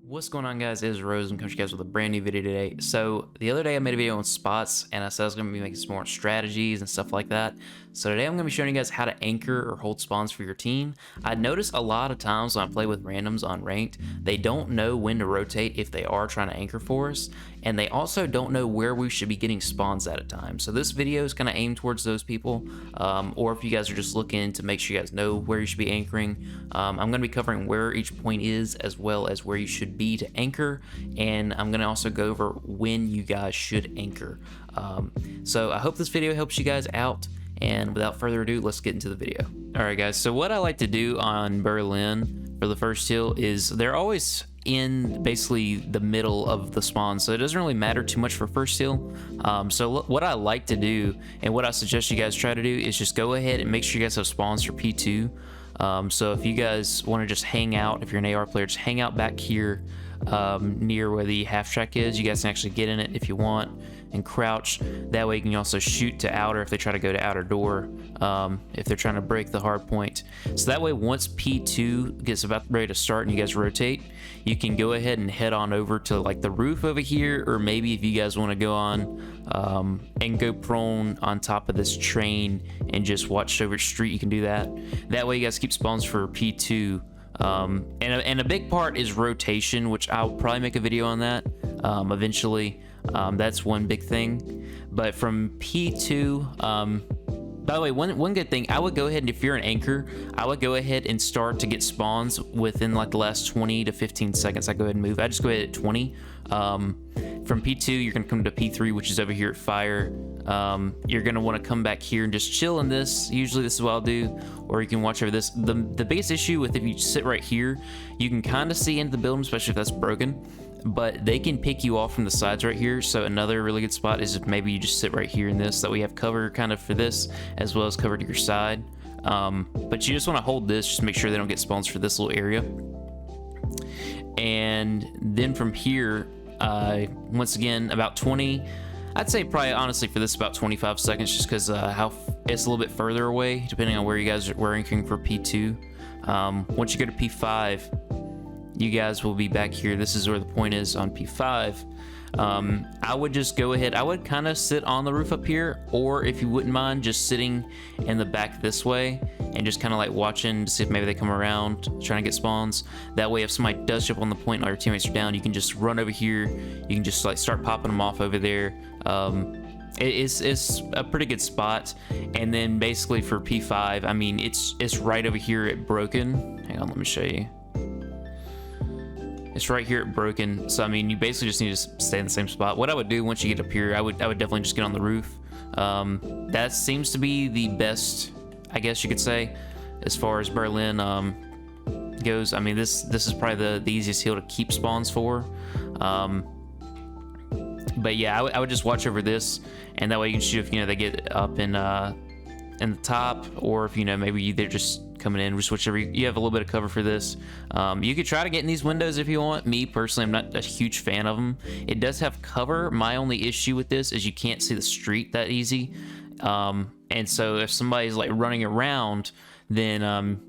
What's going on, guys? It is Rose and coming to you guys with a brand new video today. So the other day I made a video on spots and I said I was going to be making some more strategies and stuff like that. So today I'm going to be showing you guys how to anchor or hold spawns for your team. I notice a lot of times when I play with randoms on ranked, they don't know when to rotate if they are trying to anchor for us, and they also don't know where we should be getting spawns at a time. So this video is kind of aimed towards those people, or if you guys are just looking to make sure you guys know where you should be anchoring. I'm going to be covering where each point is as well as where you should be to anchor, and I'm going to also go over when you guys should anchor. So I hope this video helps you guys out, and without further ado, let's get into the video. Alright guys, so what I like to do on Berlin for the first hill is they're always in basically the middle of the spawn, so it doesn't really matter too much for first hill. So what I like to do and what I suggest you guys try to do is just go ahead and make sure you guys have spawns for P2. So if you guys want to just hang out, if you're an AR player, just hang out back here near where the half track is. You guys can actually get in it if you want and crouch. That way you can also shoot to outer if they try to go to outer door, if they're trying to break the hard point. So that way once P2 gets about ready to start and you guys rotate, you can go ahead and head on over to like the roof over here, or maybe if you guys want to go on and go prone on top of this train and just watch over the street, you can do that. That way you guys keep spawns for P2. And a big part is rotation, which I'll probably make a video on that eventually. That's one big thing. But from P2, by the way, one good thing, I would go ahead and if you're an anchor, I would go ahead and start to get spawns within like the last 20 to 15 seconds. I go ahead and move. I just go ahead at 20. From P2, you're gonna come to P3, which is over here at fire. You're gonna want to come back here and just chill in this. Usually this is what I'll do, or you can watch over this. The biggest issue with if you sit right here, you can kind of see into the building, especially if that's broken, but they can pick you off from the sides right here. So another really good spot is if maybe you just sit right here in this, that we have cover kind of for this as well as cover to your side. But you just want to hold this, just make sure they don't get spawns for this little area. And then from here, once again, about 20, I'd say probably honestly for this about 25 seconds, just because how it's a little bit further away depending on where you guys are anchoring for P2. Once you go to P5, you guys will be back here. This is where the point is on P5. I would just go ahead, I would kind of sit on the roof up here, or if you wouldn't mind just sitting in the back this way and just kind of like watching to see if maybe they come around trying to get spawns. That way if somebody does jump on the point and all your teammates are down, you can just run over here, you can just like start popping them off over there. It's a pretty good spot. And then basically for P5, I mean it's right over here at broken. Hang on, let me show you. It's right here at broken, so I mean you basically just need to stay in the same spot. What I would do once you get up here, I would definitely just get on the roof. That seems to be the best, I guess you could say, as far as Berlin goes. I mean this is probably the easiest hill to keep spawns for. But yeah, I would just watch over this, and that way you can shoot if they get up in the top, or if maybe they're just coming in, just whichever you have a little bit of cover for this. You could try to get in these windows if you want. Me personally, I'm not a huge fan of them. It does have cover. My only issue with this is you can't see the street that easy, and so if somebody's like running around, then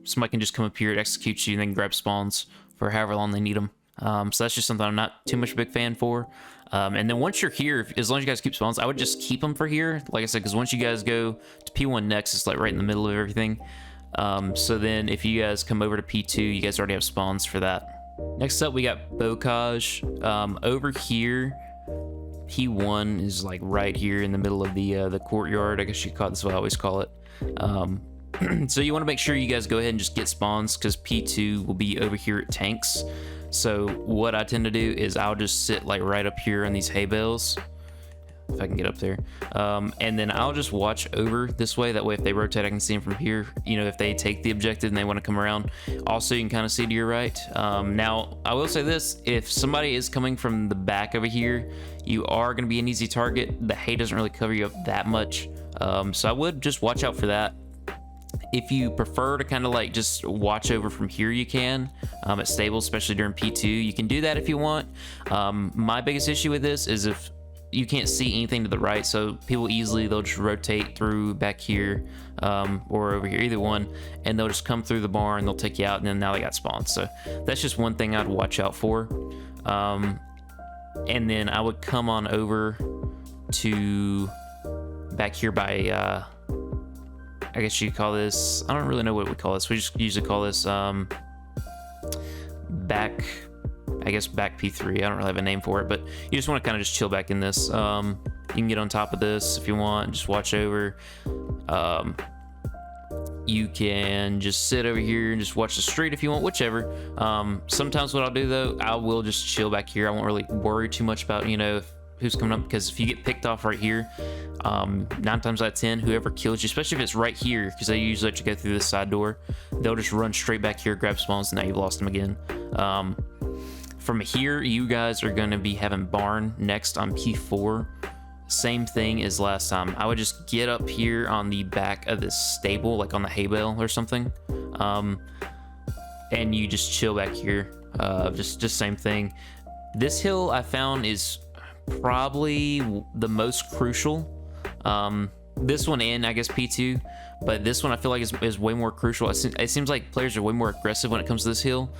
somebody can just come up here and execute you and then grab spawns for however long they need them. So that's just something I'm not too much a big fan for. And then once you're here, as long as you guys keep spawns, I would just keep them for here, like I said, because once you guys go to P1 next, it's like right in the middle of everything. So then if you guys come over to P2, you guys already have spawns for that. Next up, we got Bokage. Over here, P1 is like right here in the middle of the courtyard. I guess you call it, that's what I always call it. So you want to make sure you guys go ahead and just get spawns, because P2 will be over here at tanks. So what I tend to do is I'll just sit like right up here on these hay bales, if I can get up there, and then I'll just watch over this way. That way if they rotate, I can see them from here. If they take the objective and they want to come around, also you can kind of see to your right. Now I will say this, if somebody is coming from the back over here, you are going to be an easy target. The hay doesn't really cover you up that much, so I would just watch out for that. If you prefer to kind of like just watch over from here, you can at stables, especially during P2. You can do that if you want. My biggest issue with this is if you can't see anything to the right, so people they'll just rotate through back here or over here, either one, and they'll just come through the barn, they'll take you out, and then now they got spawns. So that's just one thing I'd watch out for. And then I would come on over to back here by, I guess you call this, I don't really know what we call this. We just usually call this back, I guess back P3. I don't really have a name for it, but you just want to kind of just chill back in this. You can get on top of this if you want, just watch over. You can just sit over here and just watch the street if you want, whichever. Sometimes what I'll do though, I will just chill back here. I won't really worry too much about, you know, who's coming up, because if you get picked off right here, 9 times out of 10, whoever kills you, especially if it's right here, because they usually let you go through this side door, they'll just run straight back here, grab spawns, and now you've lost them again. From here, you guys are going to be having barn next on P4. Same thing as last time. I would just get up here on the back of this stable, like on the hay bale or something, and you just chill back here. Just same thing. This hill I found is probably the most crucial. This one and I guess P2, but this one I feel like is way more crucial. It seems like players are way more aggressive when it comes to this hill,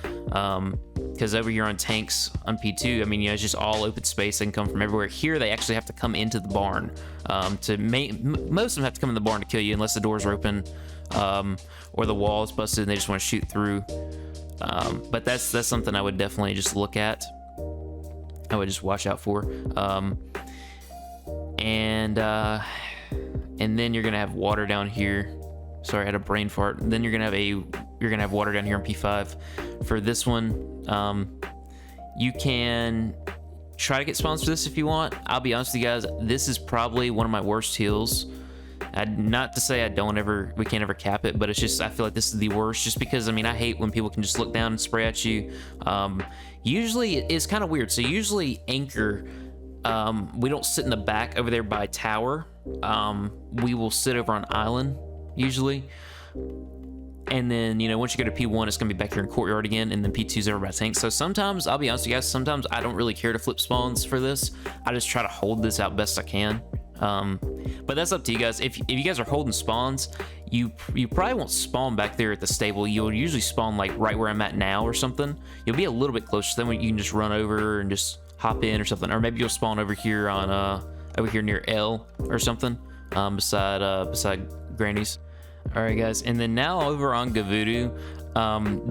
because over here on tanks on P2, I mean, you know, it's just all open space. They can come from everywhere. Here they actually have to come into the barn. Most of them have to come in the barn to kill you unless the doors are open, or the wall is busted and they just want to shoot through. But that's something I would definitely just look at. I would just watch out for. And then you're gonna have water down here. Sorry, I had a brain fart. And then you're gonna have water down here on P5. For this one, you can try to get spawns for this if you want. I'll be honest with you guys, this is probably one of my worst hills. Not to say we can't ever cap it, but it's just, I feel like this is the worst, just because, I mean, I hate when people can just look down and spray at you. Usually it's kind of weird. So usually anchor, we don't sit in the back over there by tower. We will sit over on island usually, and then, you know, once you go to P1, it's gonna be back here in courtyard again, and then P2's over by tank. So sometimes, I'll be honest with you guys, sometimes I don't really care to flip spawns for this. I just try to hold this out best I can. But that's up to you guys. If you guys are holding spawns, you probably won't spawn back there at the stable. You'll usually spawn like right where I'm at now or something. You'll be a little bit closer, then you can just run over and just hop in or something, or maybe you'll spawn over here on over here near L or something, beside Granny's. All right, guys, and then now over on Gavudu,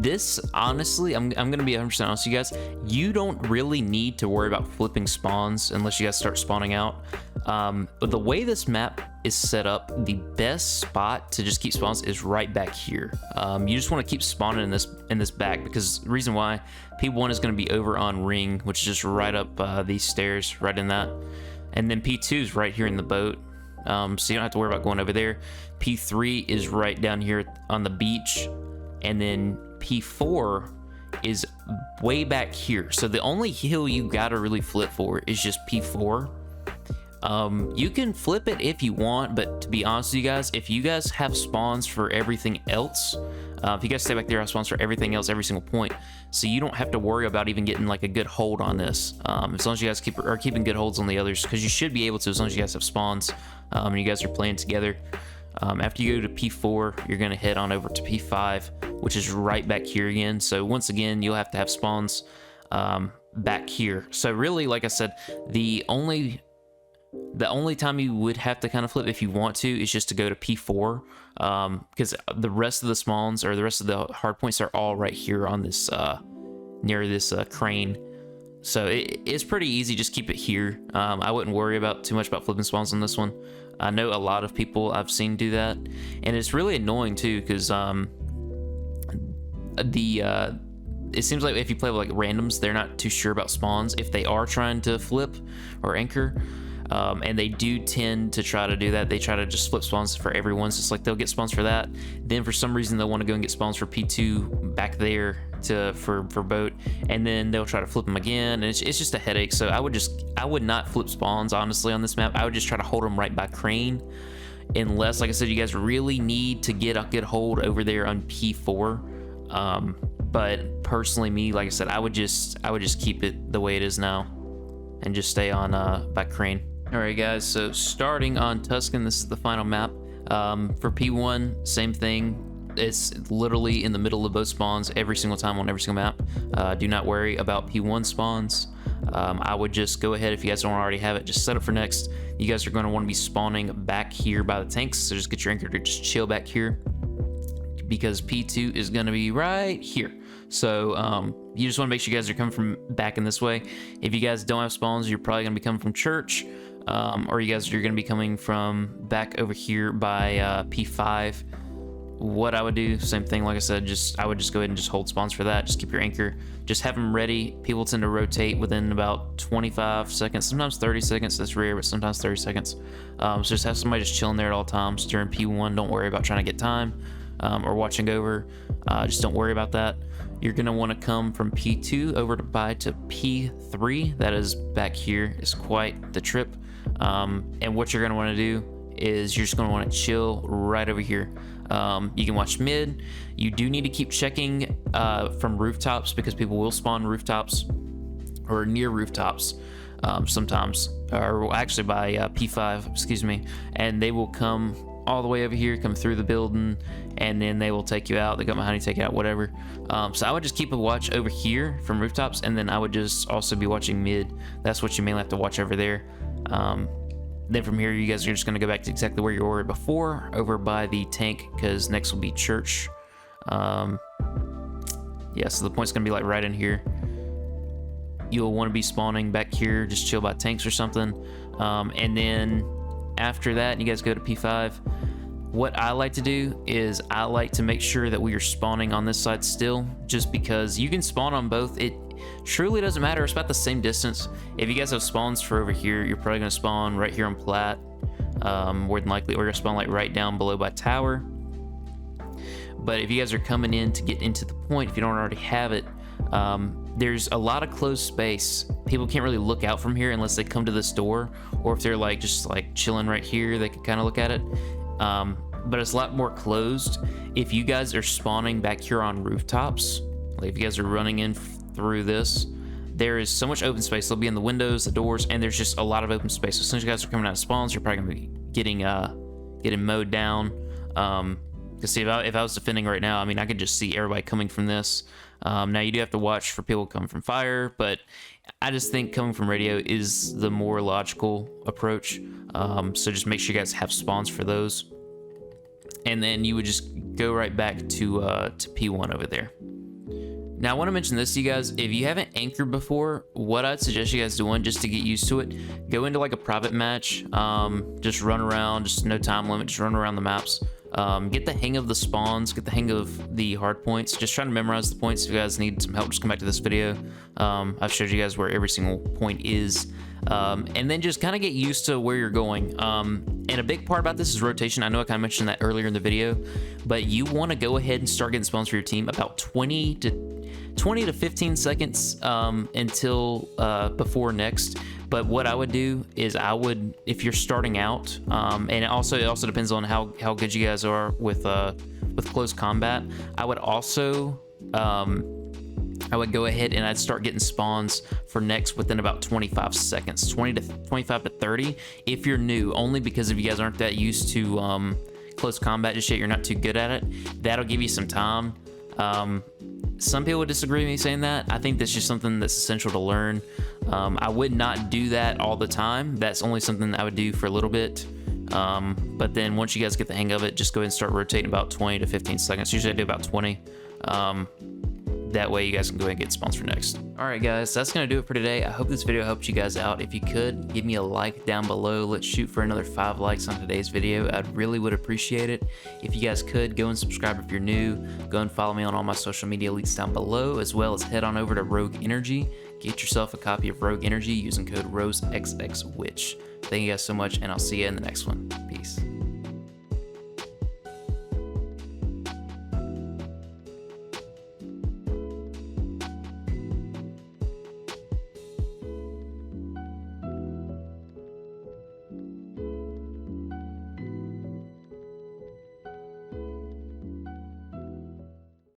this, honestly, I'm gonna be 100% honest with you guys, you don't really need to worry about flipping spawns unless you guys start spawning out. But the way this map is set up, the best spot to just keep spawns is right back here. You just want to keep spawning in this back, because the reason why, P1 is going to be over on ring, which is just right up these stairs, right in that, and then P2 is right here in the boat. So you don't have to worry about going over there. P3 is right down here on the beach, and then P4 is way back here. So the only hill you gotta really flip for is just P4. You can flip it if you want, but to be honest with you guys, if you guys have spawns for everything else, if you guys stay back there, have spawns for everything else, every single point, so you don't have to worry about even getting like a good hold on this. As long as you guys are keeping good holds on the others, because you should be able to, as long as you guys have spawns, and you guys are playing together. After you go to P4, you're gonna head on over to P5, which is right back here again. So once again, you'll have to have spawns back here. So really, like I said, the only time you would have to kind of flip if you want to is just to go to P4, because the rest of the spawns, or the rest of the hard points, are all right here on this near this crane. So it's pretty easy. Just keep it here. I wouldn't worry too much about flipping spawns on this one. I know a lot of people I've seen do that, and it's really annoying too, because it seems like if you play with like randoms, they're not too sure about spawns if they are trying to flip or anchor. And they do tend to try to do that. They try to just flip spawns for everyone. So it's like they'll get spawns for that, then for some reason they'll want to go and get spawns for P2 back there for boat, and then they'll try to flip them again, and it's just a headache. So I would not flip spawns honestly on this map. I would just try to hold them right by crane, unless, like I said, you guys really need to get a good hold over there on P4. But personally, me, like I said, I would just keep it the way it is now and just stay on by crane. All right, guys, so starting on Tuscan, this is the final map. For P1, same thing. It's literally in the middle of both spawns every single time on every single map. Do not worry about P1 spawns. I would just go ahead, if you guys don't already have it, just set up for next. You guys are going to want to be spawning back here by the tanks, so just get your anchor to just chill back here, because P2 is going to be right here. So you just want to make sure you guys are coming from back in this way. If you guys don't have spawns, you're probably going to be coming from church, or you're going to be coming from back over here by P5. What I would do, same thing, like I said, I would just go ahead and just hold spawns for that. Just keep your anchor, just have them ready. People tend to rotate within about 25 seconds, sometimes 30 seconds. That's rare, but sometimes 30 seconds. So just have somebody just chilling there at all times during P1. Don't worry about trying to get time or watching over. Just don't worry about that. You're gonna want to come from P2 over to P3. That is back here. Is quite the trip. And what you're gonna want to do is you're just gonna want to chill right over here. You can watch mid. You do need to keep checking from rooftops, because people will spawn rooftops or near rooftops sometimes, or actually by P5, excuse me, and they will come all the way over here, come through the building, and then they will take you out. They come behind you, take you out, whatever. So I would just keep a watch over here from rooftops, and then I would just also be watching mid. That's what you mainly have to watch over there. Then from here, you guys are just going to go back to exactly where you were before, over by the tank, because next will be church. Yeah, so the point's going to be like right in here. You'll want to be spawning back here, just chill by tanks or something. And then after that, you guys go to P5. What I like to do is I like to make sure that we are spawning on this side still, just because you can spawn on both. It truly doesn't matter. It's about the same distance. If you guys have spawns for over here, you're probably going to spawn right here on plat, more than likely, or you're going to spawn like right down below by tower. But if you guys are coming in to get into the point, if you don't already have it, there's a lot of closed space. People can't really look out from here unless they come to this door, or if they're like just like chilling right here, they can kind of look at it. But it's a lot more closed. If you guys are spawning back here on rooftops, like if you guys are running in through this, there is so much open space. They'll be in the windows, the doors, and there's just a lot of open space. So as soon as you guys are coming out of spawns, you're probably gonna be getting mowed down. Because see, if I was defending right now, I mean, I could just see everybody coming from this. Now you do have to watch for people coming from fire, but I just think coming from radio is the more logical approach. So just make sure you guys have spawns for those, and then you would just go right back to P1 over there. Now I want to mention this to you guys. If you haven't anchored before, what I'd suggest you guys doing just to get used to it, go into like a private match, just run around, just no time limit, just run around the maps. Get the hang of the spawns, get the hang of the hard points. Just try to memorize the points. If you guys need some help, just come back to this video. I've showed you guys where every single point is. And then just kind of get used to where you're going. And a big part about this is rotation. I know I kind of mentioned that earlier in the video, but you want to go ahead and start getting spawns for your team about 20 to 15 seconds until before next. But what I would do is if you're starting out, and it also depends on how good you guys are with close combat. I would also I would go ahead and I'd start getting spawns for next within about 25 seconds, 25 to 30 if you're new, only because if you guys aren't that used to close combat just yet, you're not too good at it, that'll give you some time. Some people would disagree with me saying that. I think that's just something that's essential to learn. I would not do that all the time. That's only something that I would do for a little bit. But then once you guys get the hang of it, just go ahead and start rotating about 20 to 15 seconds. Usually I do about 20. That way you guys can go ahead and get spawns for next. All right, guys, that's gonna do it for today. I hope this video helped you guys out. If you could, give me a like down below. Let's shoot for another 5 likes on today's video. I really would appreciate it. If you guys could, go and subscribe if you're new. Go and follow me on all my social media links down below, as well as head on over to Rogue Energy. Get yourself a copy of Rogue Energy using code rosexxwitch. Thank you guys so much, and I'll see you in the next one. Peace.